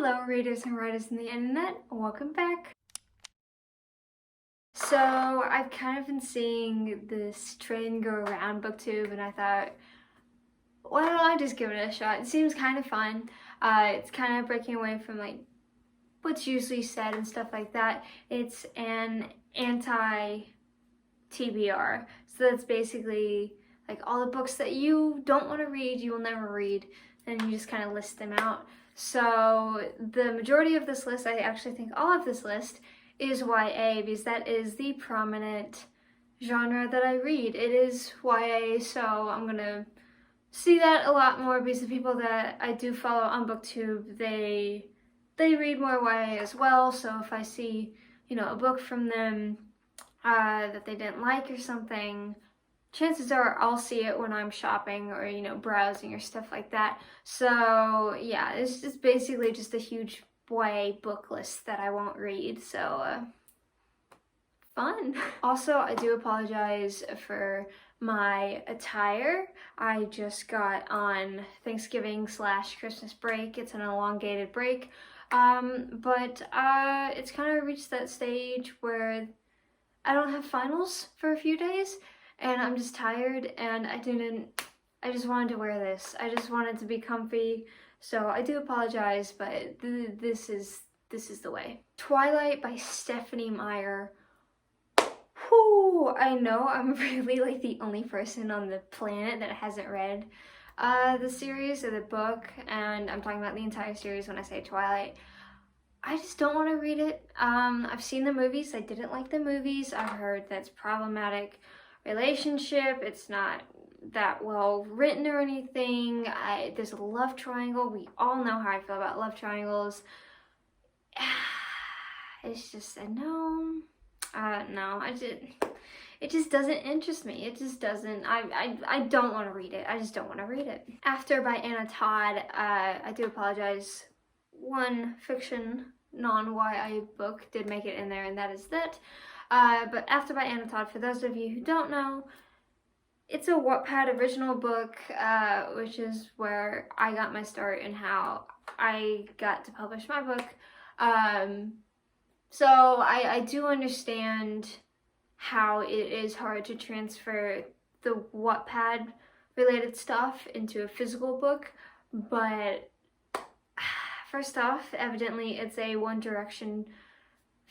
Hello readers and writers on the internet, welcome back. So I've kind of been seeing this trend go around booktube and I thought, why don't I just give it a shot? It seems kind of fun. It's kind of breaking away from like what's usually said and stuff like that. It's an anti-TBR. So that's basically like all the books that you don't want to read, you will never read, and you just kind of list them out. So the majority of this list, I actually think all of this list, is YA because that is the prominent genre that I read. It is YA, so I'm gonna see that a lot more because the people that I do follow on BookTube, they read more YA as well. So if I see, a book from them that they didn't like or something, chances are I'll see it when I'm shopping or, browsing or stuff like that. So yeah, it's just basically just a huge YA book list that I won't read, so fun. Also, I do apologize for my attire. I just got on Thanksgiving/Christmas break. It's an elongated break, but it's kind of reached that stage where I don't have finals for a few days, and I'm just tired, and I just wanted to wear this. I just wanted to be comfy, so I do apologize, but this is the way. Twilight by Stephanie Meyer. Whew, I know I'm really like the only person on the planet that hasn't read the series or the book, and I'm talking about the entire series when I say Twilight. I just don't want to read it. I've seen the movies. I didn't like the movies. I've heard that's problematic relationship. It's not that well written or anything. There's a love triangle. We all know how I feel about love triangles. It's just a no. It just doesn't interest me. It just doesn't. I don't want to read it. I just don't want to read it. After by Anna Todd. I do apologize. One fiction non-YA book did make it in there, and that is that. But After by Anna Todd, for those of you who don't know, it's a Wattpad original book, which is where I got my start and how I got to publish my book. So I do understand how it is hard to transfer the Wattpad related stuff into a physical book, but first off, evidently it's a One Direction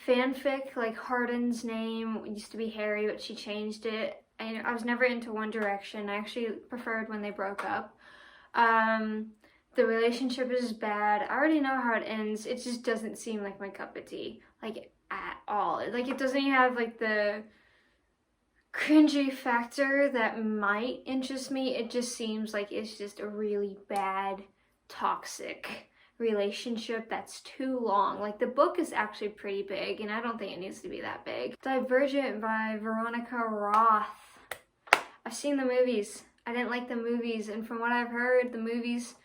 fanfic. Like Hardin's name used to be Harry, but she changed it. I was never into One Direction. I actually preferred when they broke up. The relationship is bad. I already know how it ends. It just doesn't seem like my cup of tea, like at all. Like it doesn't even have like the cringy factor that might interest me. It just seems like it's just a really bad, toxic relationship that's too long. Like the book is actually pretty big and I don't think it needs to be that big. Divergent by Veronica Roth. I've seen the movies. I didn't like the movies, and from what I've heard, the movies,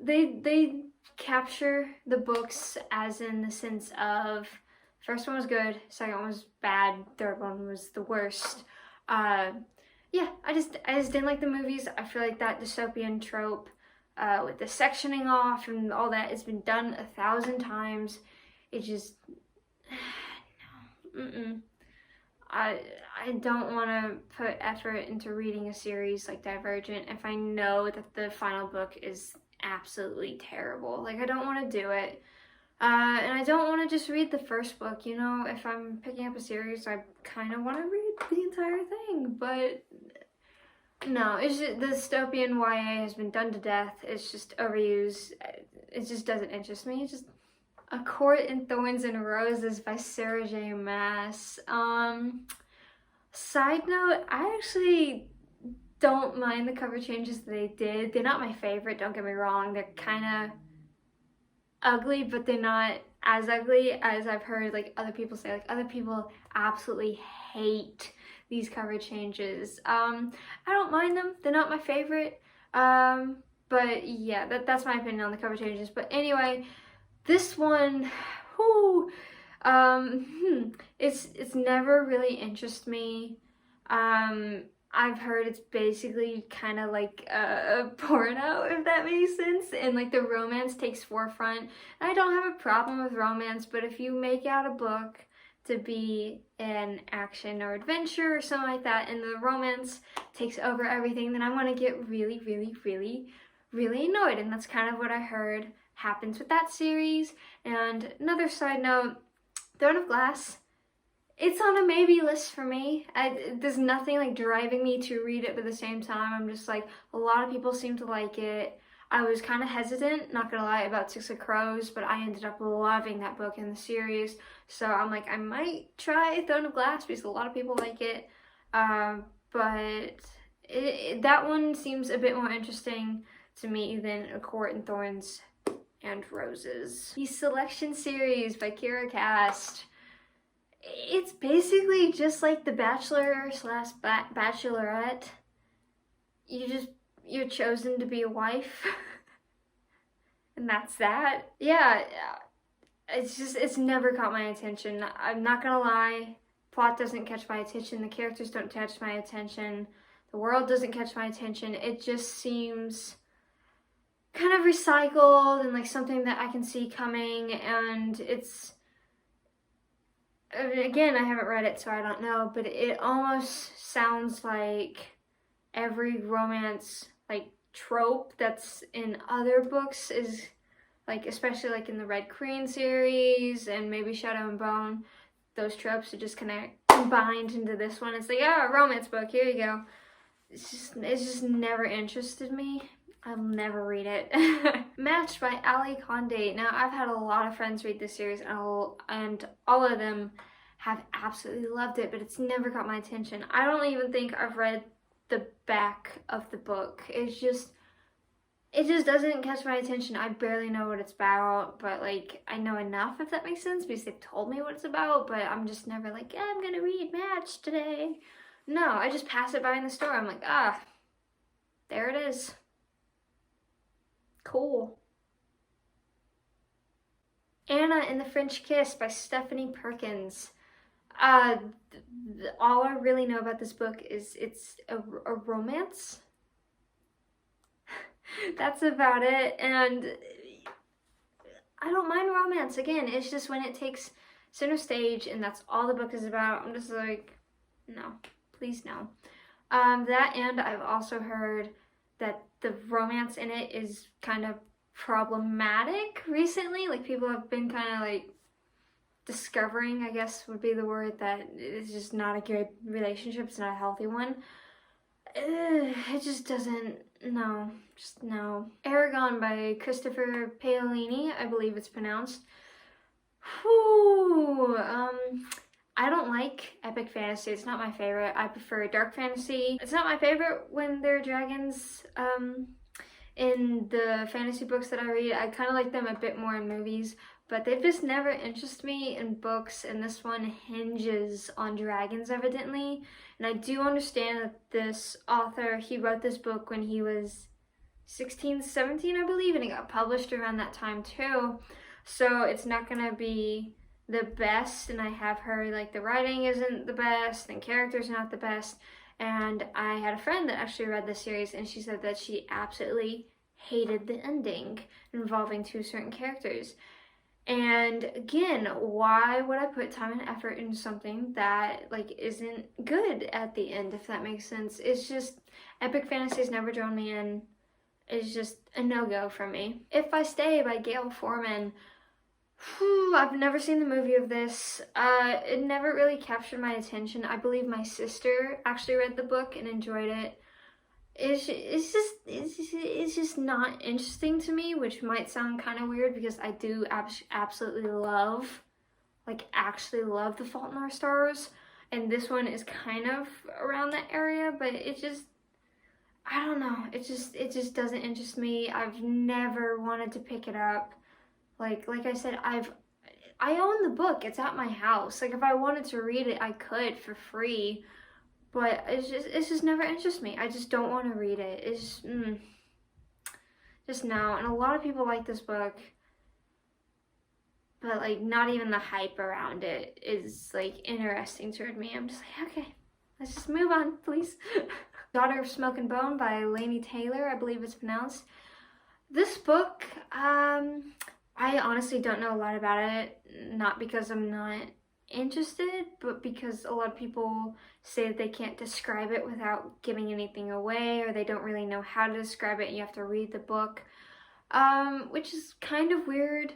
they capture the books as in the sense of first one was good, second one was bad, third one was the worst. Yeah, I just didn't like the movies. I feel like that dystopian trope with the sectioning off and all that, it's been done 1,000 times. It just no. I don't want to put effort into reading a series like Divergent if I know that the final book is absolutely terrible. Like I don't want to do it. And I don't want to just read the first book. If I'm picking up a series, I kind of want to read the entire thing, but no, it's just, the dystopian YA has been done to death. It's just overused. It just doesn't interest me. It's just A Court in Thorns and Roses by Sarah J. Maas. Side note, I actually don't mind the cover changes that they did. They're not my favorite, don't get me wrong. They're kind of ugly, but they're not as ugly as I've heard like other people say. Like other people absolutely hate these cover changes. I don't mind them. They're not my favorite. But yeah, that's my opinion on the cover changes. But anyway, this one, whoo, it's never really interested me. I've heard it's basically kind of like a porno, if that makes sense, and like the romance takes forefront. And I don't have a problem with romance, but if you make out a book to be an action or adventure or something like that, and the romance takes over everything, then I'm gonna get really, really, really, really annoyed. And that's kind of what I heard happens with that series. And another side note, Throne of Glass, it's on a maybe list for me. There's nothing like driving me to read it, but at the same time, I'm just like, a lot of people seem to like it. I was kind of hesitant, not gonna lie, about Six of Crows, but I ended up loving that book in the series. So I'm like, I might try Throne of Glass because a lot of people like it. But that one seems a bit more interesting to me than A Court in Thorns and Roses. The Selection series by Kira Cast. It's basically just like The Bachelor slash Bachelorette. You're chosen to be a wife. And that's that. Yeah, it's never caught my attention. I'm not gonna lie. Plot doesn't catch my attention. The characters don't catch my attention. The world doesn't catch my attention. It just seems kind of recycled and like something that I can see coming, and it's, again, I haven't read it, so I don't know, but it almost sounds like every romance like trope that's in other books is like, especially like in the Red Queen series and maybe Shadow and Bone, those tropes are just kind of combined into this one. It's like, oh, a romance book, here you go. It's just never interested me. I'll never read it. Matched by Ali Condé. Now, I've had a lot of friends read this series, and all of them have absolutely loved it, but it's never got my attention. I don't even think I've read the back of the book. It just doesn't catch my attention. I barely know what it's about, but like, I know enough, if that makes sense, because they've told me what it's about, but I'm just never like, yeah, I'm gonna read Matched today. No, I just pass it by in the store. I'm like, ah, there it is. Cool. Anna and the French Kiss by Stephanie Perkins. All I really know about this book is it's a romance. That's about it, and I don't mind romance. Again, it's just when it takes center stage and that's all the book is about, I'm just like, no, please no. That, and I've also heard that the romance in it is kind of problematic recently. Like, people have been kind of like discovering, I guess would be the word, that it's just not a good relationship. It's not a healthy one. It just doesn't, no, just no. Aragon by Christopher Paolini, I believe it's pronounced. Whew, I don't like epic fantasy. It's not my favorite. I prefer dark fantasy. It's not my favorite when there are dragons in the fantasy books that I read. I kind of like them a bit more in movies, but they've just never interested me in books, and this one hinges on dragons, evidently. And I do understand that this author, he wrote this book when he was 16, 17, I believe, and it got published around that time too. So it's not gonna be the best, and I have heard like the writing isn't the best and characters not the best. And I had a friend that actually read this series, and she said that she absolutely hated the ending involving two certain characters. And again, why would I put time and effort into something that like isn't good at the end, if that makes sense? It's just, epic fantasies never drawn me in. It's just a no-go for me. If I Stay by Gail Forman. I've never seen the movie of this. It never really captured my attention. I believe my sister actually read the book and enjoyed it. It's just not interesting to me, which might sound kind of weird because I do absolutely love, like actually love The Fault in Our Stars, and this one is kind of around that area, but it just, I don't know, it just doesn't interest me. I've never wanted to pick it up. Like I said, I own the book. It's at my house. Like, if I wanted to read it, I could for free. But it's just never interested me. I just don't want to read it. It's just no. And a lot of people like this book, but like not even the hype around it is like interesting toward me. I'm just like, okay, let's just move on, please. Daughter of Smoke and Bone by Laini Taylor, I believe it's pronounced. This book, I honestly don't know a lot about it, not because I'm not interested, but because a lot of people say that they can't describe it without giving anything away, or they don't really know how to describe it and you have to read the book, which is kind of weird.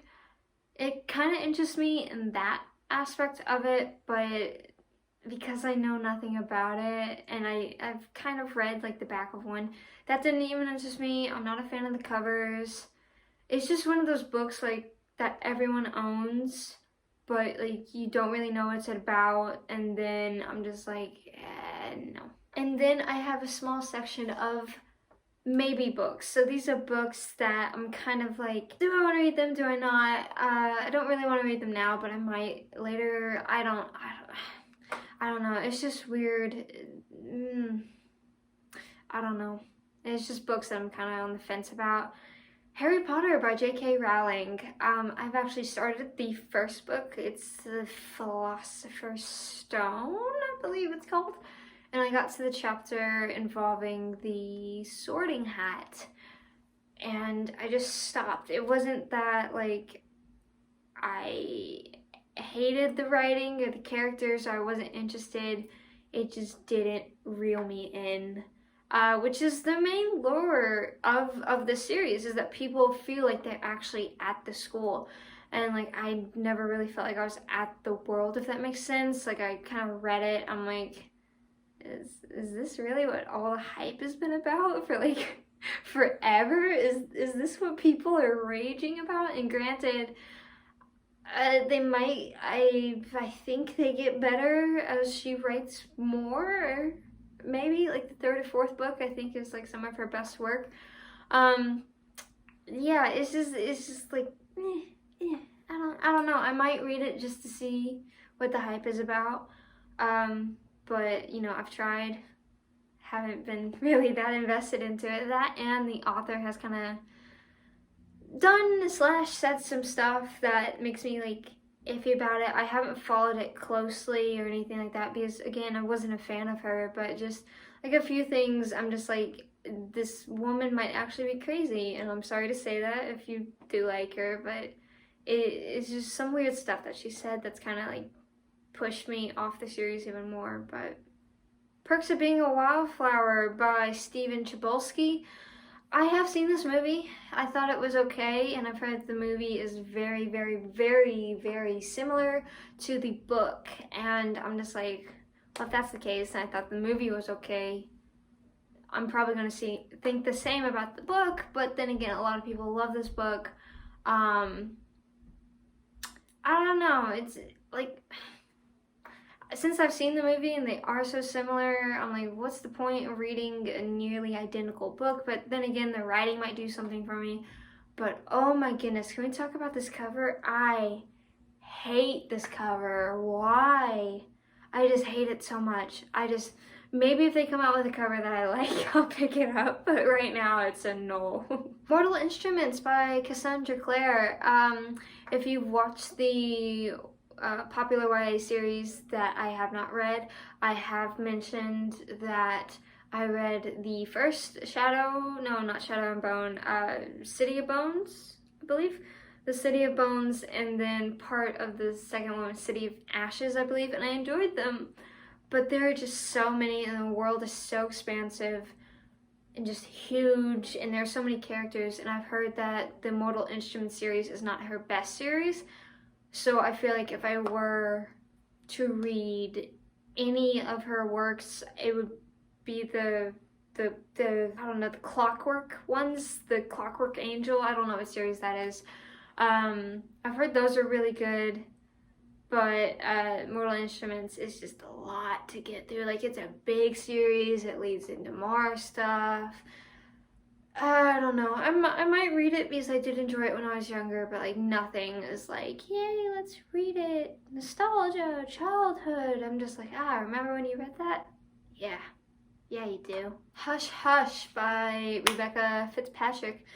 It kind of interests me in that aspect of it, but because I know nothing about it, and I've kind of read like the back of one, that didn't even interest me. I'm not a fan of the covers. It's just one of those books like that everyone owns, but like you don't really know what it's about, and then I'm just like, no. And then I have a small section of maybe books. So these are books that I'm kind of like, do I want to read them? Do I not? I don't really want to read them now, but I might later. I don't know. It's just weird. I don't know. It's just books that I'm kind of on the fence about. Harry Potter by J.K. Rowling. I've actually started the first book. It's the Philosopher's Stone, I believe it's called. And I got to the chapter involving the Sorting Hat. And I just stopped. It wasn't that, like, I hated the writing or the characters, or I wasn't interested. It just didn't reel me in. Which is the main lure of the series, is that people feel like they're actually at the school. And like, I never really felt like I was at the world, if that makes sense. Like, I kind of read it, I'm like, is this really what all the hype has been about for like forever? Is this what people are raging about? And granted, they might, I think they get better as she writes more. Maybe like the third or fourth book, I think, is like some of her best work. Yeah, it's just like, I don't know. I might read it just to see what the hype is about. But you know, I've tried, haven't been really that invested into it. That, and the author has kind of done / said some stuff that makes me like iffy about it. I haven't followed it closely or anything like that because, again, I wasn't a fan of her, but just like a few things, I'm just like, this woman might actually be crazy, and I'm sorry to say that if you do like her, but it's just some weird stuff that she said that's kind of like pushed me off the series even more. But Perks of Being a Wildflower by Stephen Chbosky. I have seen this movie. I thought it was okay, and I've heard the movie is very, very, very, very similar to the book, and I'm just like, well, if that's the case, and I thought the movie was okay, I'm probably going to think the same about the book. But then again, a lot of people love this book. I don't know, it's like, since I've seen the movie and they are so similar, I'm like, what's the point of reading a nearly identical book? But then again, the writing might do something for me. But oh my goodness, can we talk about this cover? I hate this cover. Why? I just hate it so much. Maybe if they come out with a cover that I like, I'll pick it up, but right now it's a no. Mortal Instruments by Cassandra Clare. If you've watched the popular YA series that I have not read, I have mentioned that I read the first City of Bones, I believe. The City of Bones, and then part of the second one, City of Ashes, I believe, and I enjoyed them. But there are just so many, and the world is so expansive and just huge, and there are so many characters, and I've heard that the Mortal Instruments series is not her best series. So I feel like if I were to read any of her works, it would be the I don't know, the Clockwork ones, the Clockwork Angel, I don't know what series that is. I've heard those are really good, but Mortal Instruments is just a lot to get through. Like, it's a big series, it leads into more stuff. I don't know. I might read it because I did enjoy it when I was younger, but like nothing is like, yay, let's read it. Nostalgia, childhood. I'm just like, remember when you read that? Yeah, you do. Hush Hush by Rebecca Fitzpatrick.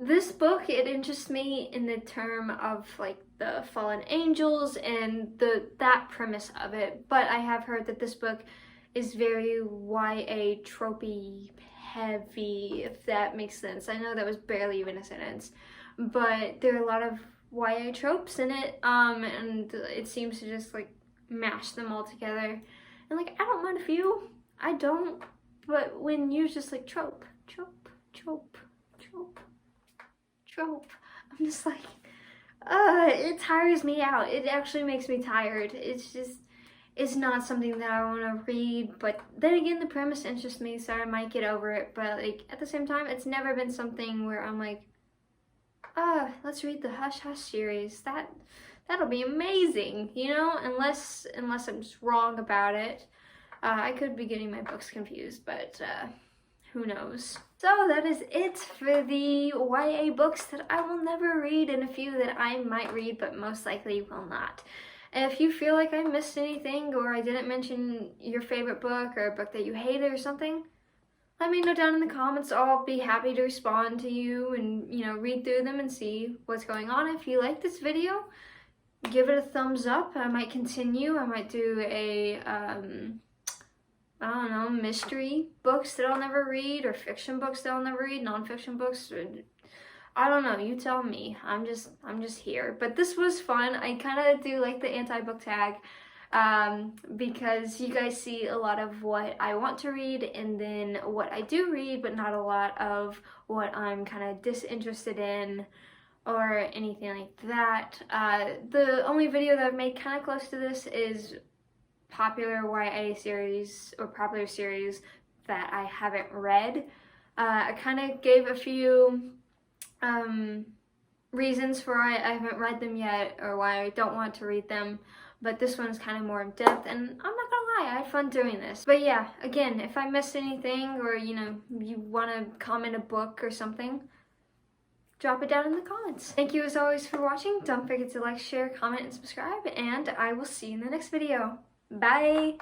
This book, it interests me in the term of like the fallen angels and that premise of it. But I have heard that this book is very YA tropey heavy, if that makes sense. I know that was barely even a sentence, but there are a lot of YA tropes in it, and it seems to just like mash them all together. And like, I don't mind a few, I don't, but when you're just like trope, I'm just like, it tires me out. It actually makes me tired. It's not something that I want to read, but then again, the premise interests me, so I might get over it. But like, at the same time, it's never been something where I'm like, let's read the Hush Hush series. That'll be amazing, you know? Unless I'm just wrong about it. I could be getting my books confused, but who knows? So that is it for the YA books that I will never read and a few that I might read but most likely will not. If you feel like I missed anything or I didn't mention your favorite book or a book that you hated or something, let me know down in the comments. I'll be happy to respond to you and, you know, read through them and see what's going on. If you like this video, give it a thumbs up. I might continue. I might do a, I don't know, mystery books that I'll never read, or fiction books that I'll never read, non-fiction books. I don't know, you tell me. I'm just here. But this was fun. I kind of do like the anti-book tag, because you guys see a lot of what I want to read and then what I do read, but not a lot of what I'm kind of disinterested in or anything like that. The only video that I've made kind of close to this is popular YA series or popular series that I haven't read. I kind of gave a few reasons for why I haven't read them yet or why I don't want to read them, but this one's kind of more in depth, and I'm not gonna lie, I had fun doing this. But yeah, again, if I missed anything or, you know, you want to comment a book or something, drop it down in the comments. Thank you as always for watching. Don't forget to like, share, comment, and subscribe, and I will see you in the next video. Bye!